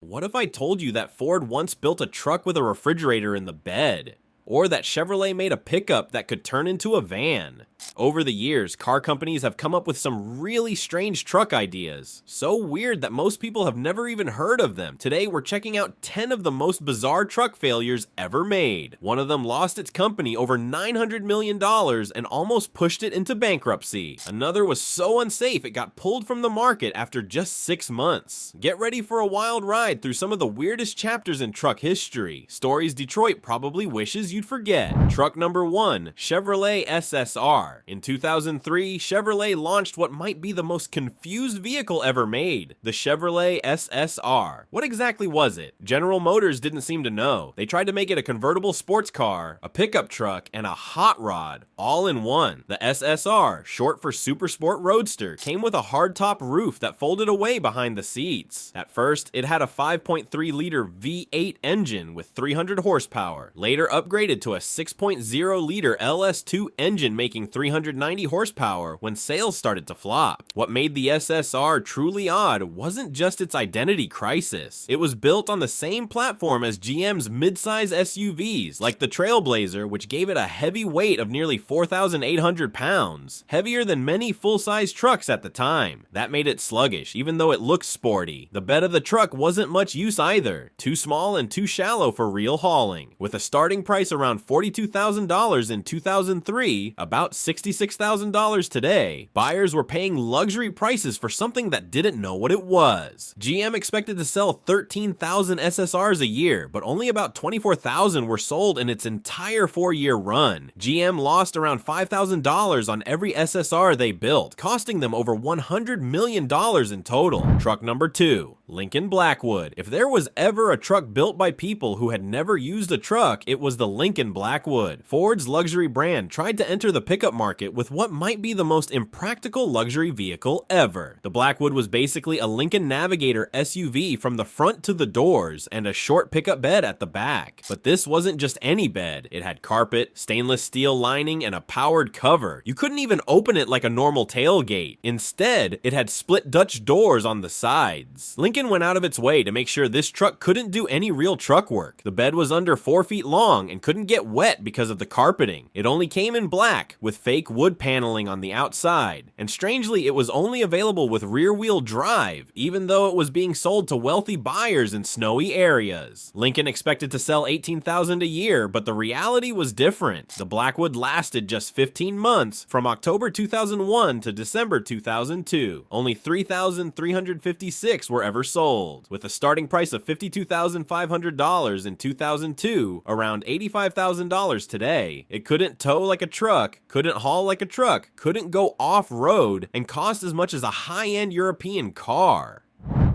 What if I told you that Ford once built a truck with a refrigerator in the bed? Or that Chevrolet made a pickup that could turn into a van? Over the years, car companies have come up with some really strange truck ideas. So weird that most people have never even heard of them. Today, we're checking out 10 of the most bizarre truck failures ever made. One of them lost its company over $900 million and almost pushed it into bankruptcy. Another was so unsafe it got pulled from the market after just 6 months. Get ready for a wild ride through some of the weirdest chapters in truck history. Stories Detroit probably wishes you'd forget. Truck number 1, Chevrolet SSR. In 2003, Chevrolet launched what might be the most confused vehicle ever made, the Chevrolet SSR. What exactly was it? General Motors didn't seem to know. They tried to make it a convertible sports car, a pickup truck, and a hot rod, all in one. The SSR, short for Super Sport Roadster, came with a hardtop roof that folded away behind the seats. At first, it had a 5.3-liter V8 engine with 300 horsepower, later upgraded to a 6.0-liter LS2 engine making 390 horsepower when sales started to flop. What made the SSR truly odd wasn't just its identity crisis. It was built on the same platform as GM's midsize SUVs, like the Trailblazer, which gave it a heavy weight of nearly 4,800 pounds, heavier than many full-size trucks at the time. That made it sluggish, even though it looked sporty. The bed of the truck wasn't much use either, too small and too shallow for real hauling. With a starting price around $42,000 in 2003, about $66,000 today, buyers were paying luxury prices for something that didn't know what it was. GM expected to sell 13,000 SSRs a year, but only about 24,000 were sold in its entire 4-year run. GM lost around $5,000 on every SSR they built, costing them over $100 million in total. Truck number 2, Lincoln Blackwood. If there was ever a truck built by people who had never used a truck, it was the Lincoln Blackwood. Ford's luxury brand tried to enter the pickup market with what might be the most impractical luxury vehicle ever. The Blackwood was basically a Lincoln Navigator SUV from the front to the doors and a short pickup bed at the back. But this wasn't just any bed. It had carpet, stainless steel lining, and a powered cover. You couldn't even open it like a normal tailgate. Instead, it had split Dutch doors on the sides. Lincoln went out of its way to make sure this truck couldn't do any real truck work. The bed was under 4 feet long and couldn't get wet because of the carpeting. It only came in black with fake wood paneling on the outside. And strangely, it was only available with rear-wheel drive, even though it was being sold to wealthy buyers in snowy areas. Lincoln expected to sell 18,000 a year, but the reality was different. The Blackwood lasted just 15 months, from October 2001 to December 2002. Only 3,356 were ever sold. With a starting price of $52,500 in 2002, around $85,000 today, it couldn't tow like a truck, couldn't haul like a truck, couldn't go off-road, and cost as much as a high-end European car.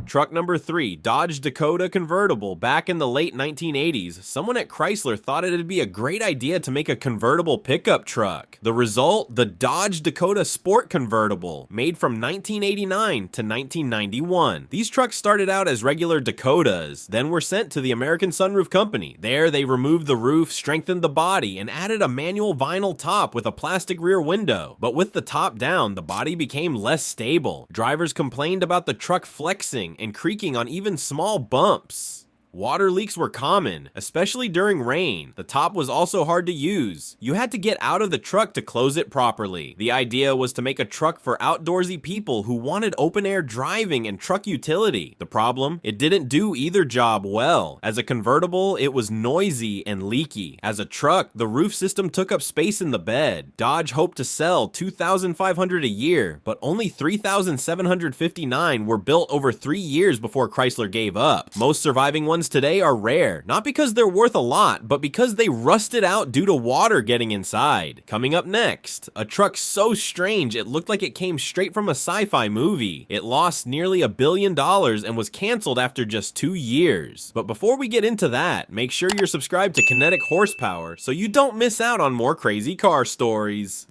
Truck number 3, Dodge Dakota convertible. Back in the late 1980s, someone at Chrysler thought it'd be a great idea to make a convertible pickup truck. The result? The Dodge Dakota Sport convertible, made from 1989 to 1991. These trucks started out as regular Dakotas, then were sent to the American Sunroof Company. There, they removed the roof, strengthened the body, and added a manual vinyl top with a plastic rear window. But with the top down, the body became less stable. Drivers complained about the truck flexing and creaking on even small bumps. Water leaks were common, especially during rain. The top was also hard to use. You had to get out of the truck to close it properly. The idea was to make a truck for outdoorsy people who wanted open-air driving and truck utility. The problem? It didn't do either job well. As a convertible, it was noisy and leaky. As a truck, the roof system took up space in the bed. Dodge hoped to sell 2,500 a year, but only 3,759 were built over 3 years before Chrysler gave up. Most surviving ones today are rare, not because they're worth a lot, but because they rusted out due to water getting inside. Coming up next, a truck so strange it looked like it came straight from a sci-fi movie. It lost nearly $1 billion and was canceled after just 2 years. But before we get into that, make sure you're subscribed to Kinetic Horsepower so you don't miss out on more crazy car stories.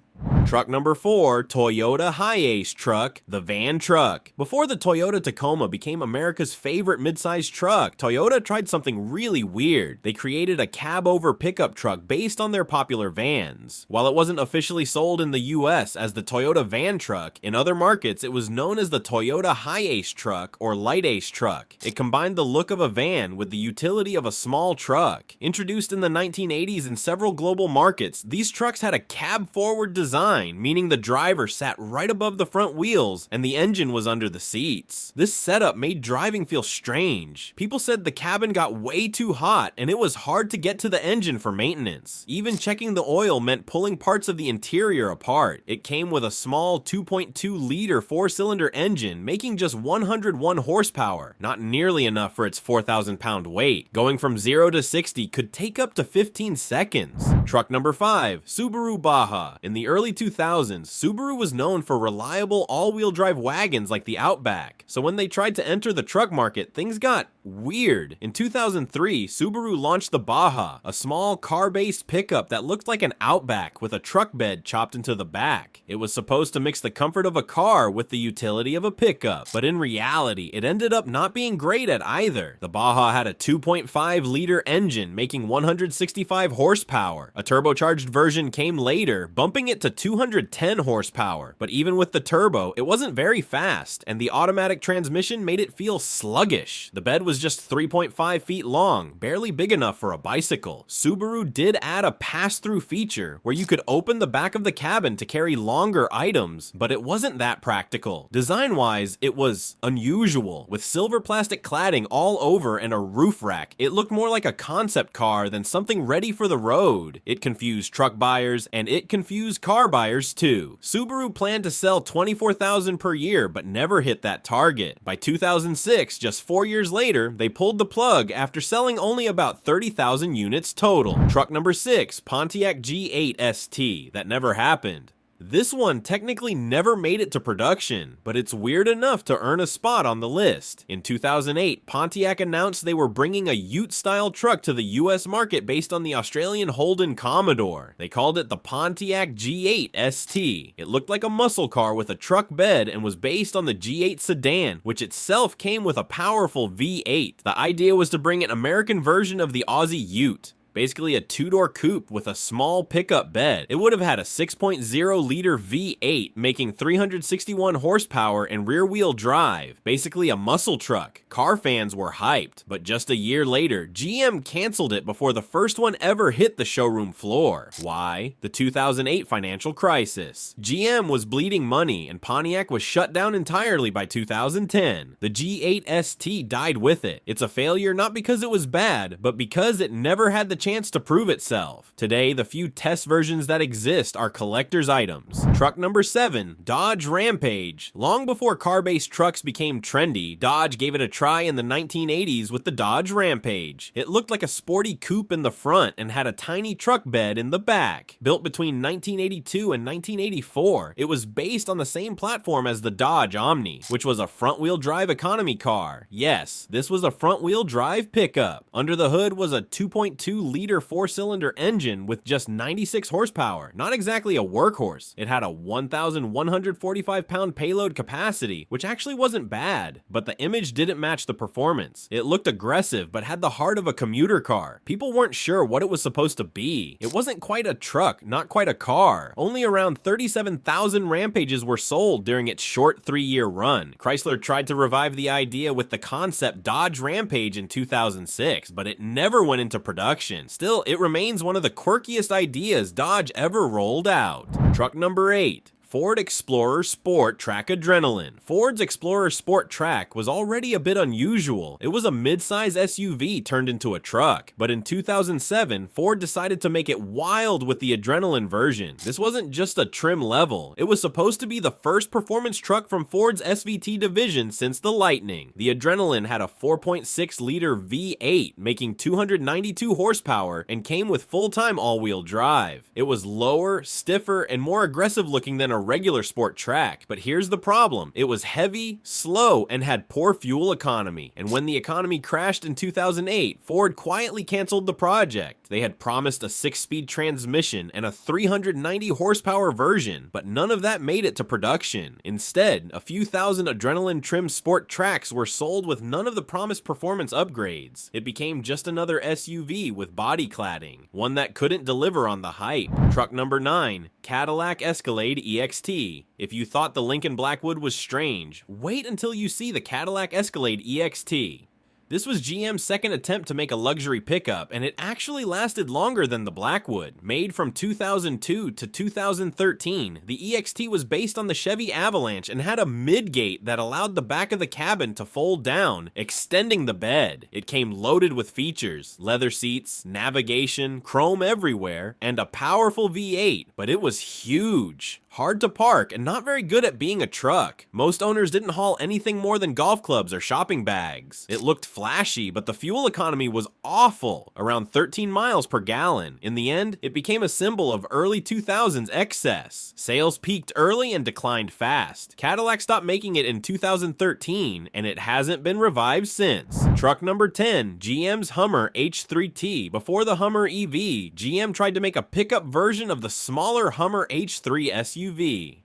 Truck number 4, Toyota Hiace truck, the van truck. Before the Toyota Tacoma became America's favorite midsize truck, Toyota tried something really weird. They created a cab-over pickup truck based on their popular vans. While it wasn't officially sold in the US as the Toyota van truck, in other markets it was known as the Toyota Hiace truck or Light Ace truck. It combined the look of a van with the utility of a small truck. Introduced in the 1980s in several global markets, these trucks had a cab-forward design, meaning the driver sat right above the front wheels and the engine was under the seats. This setup made driving feel strange. People said the cabin got way too hot and it was hard to get to the engine for maintenance. Even checking the oil meant pulling parts of the interior apart. It came with a small 2.2-liter 4-cylinder engine, making just 101 horsepower, not nearly enough for its 4,000-pound weight. Going from 0 to 60 could take up to 15 seconds. Truck number 5, Subaru Baja. In the early 2000s, Subaru was known for reliable all-wheel drive wagons like the Outback. So when they tried to enter the truck market, things got weird. In 2003, Subaru launched the Baja, a small car-based pickup that looked like an Outback with a truck bed chopped into the back. It was supposed to mix the comfort of a car with the utility of a pickup, but in reality, it ended up not being great at either. The Baja had a 2.5-liter engine making 165 horsepower. A turbocharged version came later, bumping it to 210 horsepower. But even with the turbo, it wasn't very fast, and the automatic transmission made it feel sluggish. The bed was just 3.5 feet long, barely big enough for a bicycle. Subaru did add a pass-through feature where you could open the back of the cabin to carry longer items, but it wasn't that practical. Design-wise, it was unusual, with silver plastic cladding all over and a roof rack. It looked more like a concept car than something ready for the road. It confused truck buyers, and it confused car buyers too. Subaru planned to sell 24,000 per year, but never hit that target. By 2006, just 4 years later, they pulled the plug after selling only about 30,000 units total. Truck number 6, Pontiac G8 ST. That never happened. This one technically never made it to production, but it's weird enough to earn a spot on the list. In 2008, Pontiac announced they were bringing a Ute-style truck to the US market based on the Australian Holden Commodore. They called it the Pontiac G8 ST. It looked like a muscle car with a truck bed and was based on the G8 sedan, which itself came with a powerful V8. The idea was to bring an American version of the Aussie Ute. Basically a two-door coupe with a small pickup bed. It would have had a 6.0-liter V8 making 361 horsepower and rear-wheel drive. Basically a muscle truck. Car fans were hyped, but just a year later, GM canceled it before the first one ever hit the showroom floor. Why? The 2008 financial crisis. GM was bleeding money and Pontiac was shut down entirely by 2010. The G8 ST died with it. It's a failure not because it was bad, but because it never had the chance to prove itself. Today, the few test versions that exist are collector's items. Truck number 7, Dodge Rampage. Long before car-based trucks became trendy, Dodge gave it a try in the 1980s with the Dodge Rampage. It looked like a sporty coupe in the front and had a tiny truck bed in the back. Built between 1982 and 1984, it was based on the same platform as the Dodge Omni, which was a front-wheel drive economy car. Yes, this was a front-wheel drive pickup. Under the hood was a 2.2-liter 4-cylinder engine with just 96 horsepower. Not exactly a workhorse. It had a 1,145-pound payload capacity, which actually wasn't bad, but the image didn't match the performance. It looked aggressive, but had the heart of a commuter car. People weren't sure what it was supposed to be. It wasn't quite a truck, not quite a car. Only around 37,000 Rampages were sold during its short 3-year run. Chrysler tried to revive the idea with the concept Dodge Rampage in 2006, but it never went into production. Still, it remains one of the quirkiest ideas Dodge ever rolled out. Truck number 8. Ford Explorer Sport Track Adrenaline. Ford's Explorer Sport Track was already a bit unusual. It was a mid-size SUV turned into a truck. But in 2007, Ford decided to make it wild with the Adrenaline version. This wasn't just a trim level. It was supposed to be the first performance truck from Ford's SVT division since the Lightning. The Adrenaline had a 4.6-liter V8, making 292 horsepower, and came with full-time all-wheel drive. It was lower, stiffer, and more aggressive looking than a regular sport track, but here's the problem. It was heavy, slow, and had poor fuel economy. And when the economy crashed in 2008, Ford quietly canceled the project. They had promised a 6-speed transmission and a 390 horsepower version, but none of that made it to production. Instead, a few thousand adrenaline-trimmed sport tracks were sold with none of the promised performance upgrades. It became just another SUV with body cladding, one that couldn't deliver on the hype. Truck number 9, Cadillac Escalade EXT. If you thought the Lincoln Blackwood was strange, wait until you see the Cadillac Escalade EXT. This was GM's second attempt to make a luxury pickup, and it actually lasted longer than the Blackwood. Made from 2002 to 2013, the EXT was based on the Chevy Avalanche and had a midgate that allowed the back of the cabin to fold down, extending the bed. It came loaded with features: leather seats, navigation, chrome everywhere, and a powerful V8, but it was huge. Hard to park, and not very good at being a truck. Most owners didn't haul anything more than golf clubs or shopping bags. It looked flashy, but the fuel economy was awful, around 13 miles per gallon. In the end, it became a symbol of early 2000s excess. Sales peaked early and declined fast. Cadillac stopped making it in 2013, and it hasn't been revived since. Truck number 10, GM's Hummer H3T. Before the Hummer EV, GM tried to make a pickup version of the smaller Hummer H3 SUV.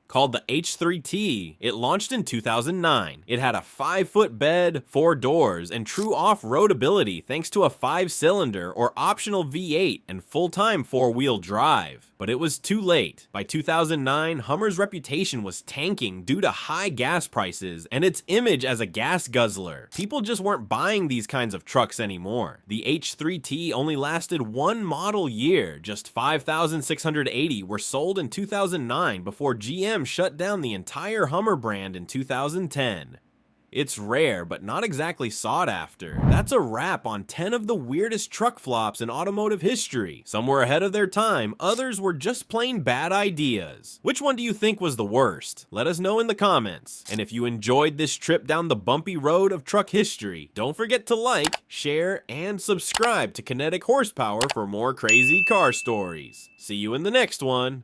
Called the H3T, it launched in 2009. It had a 5-foot bed, 4 doors, and true off-road ability thanks to a 5-cylinder or optional V8 and full-time 4-wheel drive. But it was too late. By 2009, Hummer's reputation was tanking due to high gas prices and its image as a gas guzzler. People just weren't buying these kinds of trucks anymore. The H3T only lasted one model year. Just 5,680 were sold in 2009 before GM shut down the entire Hummer brand in 2010. It's rare, but not exactly sought after. That's a wrap on 10 of the weirdest truck flops in automotive history. Some were ahead of their time, others were just plain bad ideas. Which one do you think was the worst? Let us know in the comments. And if you enjoyed this trip down the bumpy road of truck history, don't forget to like, share, and subscribe to Kinetic Horsepower for more crazy car stories. See you in the next one.